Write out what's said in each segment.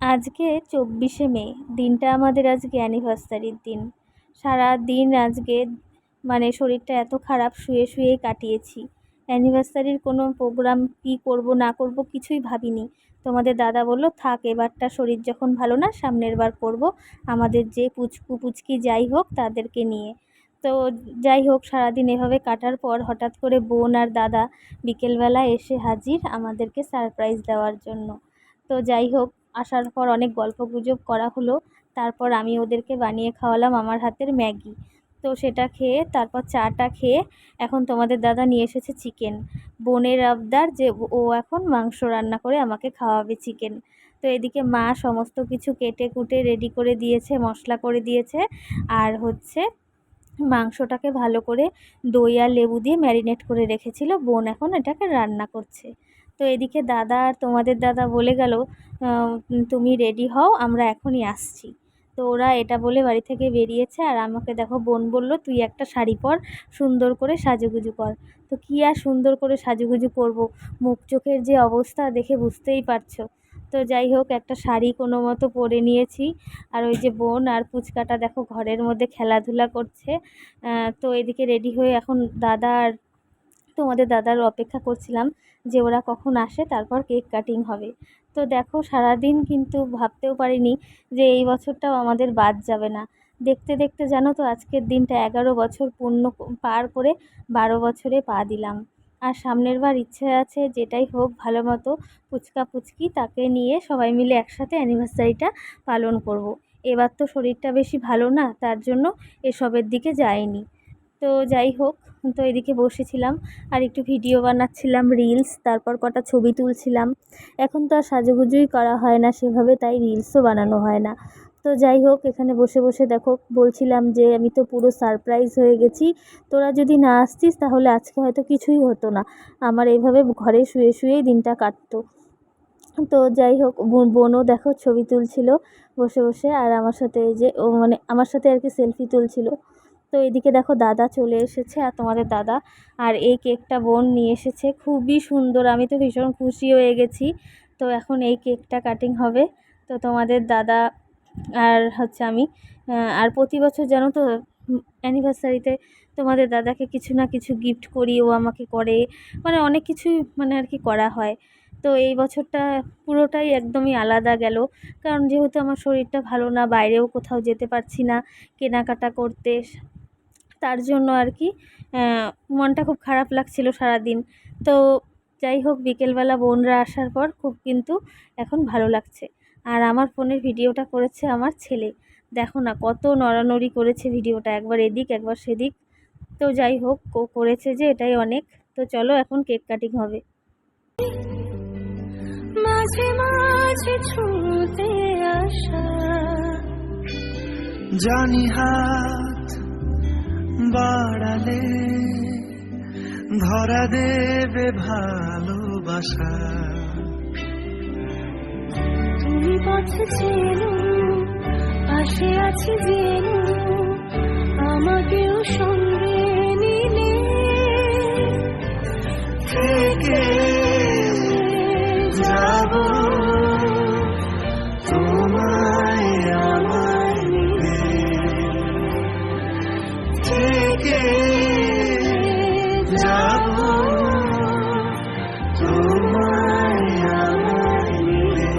আজকে 24শে মে, দিনটা আমাদের আজকে অ্যানিভার্সারির দিন। সারা দিন আজকে শরীরটা এত খারাপ, শুয়ে শুয়েই কাটিয়েছি। অ্যানিভার্সারির কোনো প্রোগ্রাম কী করব না করব কিছুই ভাবিনি। তোমাদের দাদা বলল থাক, এবারটা শরীর যখন ভালো না, সামনের বার করব আমাদের যে পুচকু পুচকি যাই হোক তাদেরকে নিয়ে। তো যাই হোক, সারাদিন এভাবে কাটার পর হঠাৎ করে বোন আর দাদা বিকেলবেলা এসে হাজির আমাদেরকে সারপ্রাইজ দেওয়ার জন্য। তো যাই হোক, আসার পর অনেক গল্পগুজব করা হলো। তারপর আমি ওদেরকে বানিয়ে খাওয়ালাম আমার হাতের ম্যাগি। তো সেটা খেয়ে তারপর চাটা খেয়ে এখন তোমাদের দাদা নিয়ে এসেছে চিকেন। বোনের আবদার যে ও এখন মাংস রান্না করে আমাকে খাওয়াবে চিকেন। তো এদিকে মা সমস্ত কিছু কেটে কুটে রেডি করে দিয়েছে, মশলা করে দিয়েছে। আর মাংসটাকে ভালো করে দই আর লেবু দিয়ে ম্যারিনেট করে রেখেছিল। বোন এখন এটাকে রান্না করছে। তো এদিকে দাদা আর তোমাদের দাদা বলে গেল, তুমি রেডি হও, আমরা এখনই আসছি। তো ওরা এটা বলে বাড়ি থেকে বেরিয়েছে। আর আমাকে দেখো, বোন বলল তুই একটা শাড়ি পর, সুন্দর করে সাজুগুজু কর। তো কী আর সুন্দর করে সাজুগুজু করব, মুখ চোখের যে অবস্থা দেখে বুঝতেই পারছো। তো যাই হোক, একটা শাড়ি কোনো মতো পরে নিয়েছি। আর ওই যে বোন আর পুচকাটা দেখো ঘরের মধ্যে খেলাধুলা করছে। তো এদিকে রেডি হয়ে এখন দাদা আর তোমাদের দাদার অপেক্ষা করছিলাম যে ওরা কখন আসে, তারপর কেক কাটিং হবে। তো দেখো, সারাদিন কিন্তু ভাবতেও পারিনি যে এই বছরটাও আমাদের বাদ যাবে না। দেখতে দেখতে জানো তো, আজকের দিনটা 11 বছর পূর্ণ পার করে 12 বছরে পা দিলাম। আর সামনের বার ইচ্ছে আছে যেটাই হোক ভালো মতো পুচকা পুচকি তাকে নিয়ে সবাই মিলে একসাথে অ্যানিভার্সারিটা পালন করব। এবার তো শরীরটা বেশি ভালো না, তার জন্য এসবের দিকে যাইনি। তো যাই হোক, তো এদিকে বসেছিলাম আর একটু ভিডিও বানাচ্ছিলাম, রিলস, তারপর কটা ছবি তুলছিলাম। এখন তো আর সাজুগুজুই করা হয় না সেভাবে, তাই রিলসও বানানো হয় না। তো যাই হোক, এখানে বসে বসে দেখো বলছিলাম যে আমি তো পুরো সারপ্রাইজ হয়ে গেছি, তোরা যদি না আসতিস তাহলে আজকে হয়তো কিছুই হতো না, আমার এইভাবে ঘরে শুয়ে শুয়েই দিনটা কাটতো। তো যাই হোক, বোনও দেখো ছবি তুলছিল বসে বসে, আর আমার সাথে এই যে ও আমার সাথে আর কি সেলফি তুলছিল। তো এদিকে দেখো দাদা চলে এসেছে, আর তোমাদের দাদা আর এই কেকটা বোন নিয়ে এসেছে, খুবই সুন্দর, আমি তো ভীষণ খুশি হয়ে গেছি। তো এখন এই কেকটা কাটিং হবে। তো তোমাদের দাদা আর আমি আর প্রতি বছর জানো তো অ্যানিভার্সারিতে তোমাদের দাদাকে কিছু না কিছু গিফট করি, ও আমাকে করে, অনেক কিছুই আর কি করা হয়। তো এই বছরটা পুরোটাই একদমই আলাদা গেল, কারণ যেহেতু আমার শরীরটা ভালো না, বাইরেও কোথাও যেতে পারছি না কেনাকাটা করতে, তার জন্য আর কি মনটা খুব খারাপ লাগছিল সারাদিন। তো যাই হোক, বিকেলবেলা বোনরা আসার পর খুব কিন্তু এখন ভালো লাগছে। আর আমার ফোনের ভিডিওটা করেছে আমার ছেলে, দেখো না কত নড়ানড়ি করেছে ভিডিওটা, একবার এদিক একবার সেদিক। তো যাই হোক, ও করেছে যে এটাই অনেক। তো চলো এখন কেক কাটিং হবে। মাঝে মাঝে ছুঁতে আসা, জানি হাত বাড়ালে ধরা দেবে ভালোবাসা, তুমি পথ চেনো, পাশে আছি জেনো, আমাকেও সঙ্গে নিলে থেকে যাব তোমায় আমার নিলে, থেকে যাব তোমায় আমার নিলে।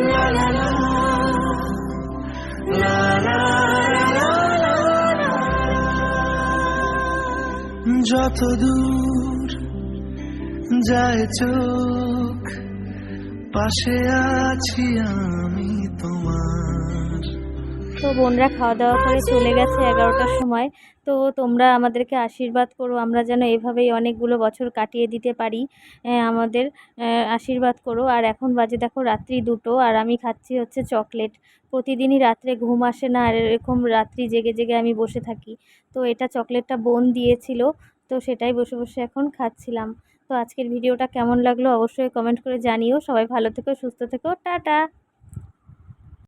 লা লা লা লা লা লা লা, যত দূর যায় চোখ, পাশে আছি আমি তোমার। তো বোনরা খাওয়া দাওয়া করে চলে গেছে 11টার সময়। তো তোমরা আমাদেরকে আশীর্বাদ করো, আমরা যেন এভাবেই অনেকগুলো বছর কাটিয়ে দিতে পারি। আমাদের আশীর্বাদ করো। আর এখন বাজে দেখো রাত্রি 2টো, আর আমি খাচ্ছি চকলেট। প্রতিদিনই রাত্রে ঘুম আসে না, আর এরকম রাত্রি জেগে জেগে আমি বসে থাকি। তো এটা চকলেটটা বোন দিয়েছিল, তো সেটাই বসে বসে এখন খাচ্ছিলাম। তো আজকের ভিডিওটা কেমন লাগলো অবশ্যই কমেন্ট করে জানিও। সবাই ভালো থেকো, সুস্থ থেকো, টাটা।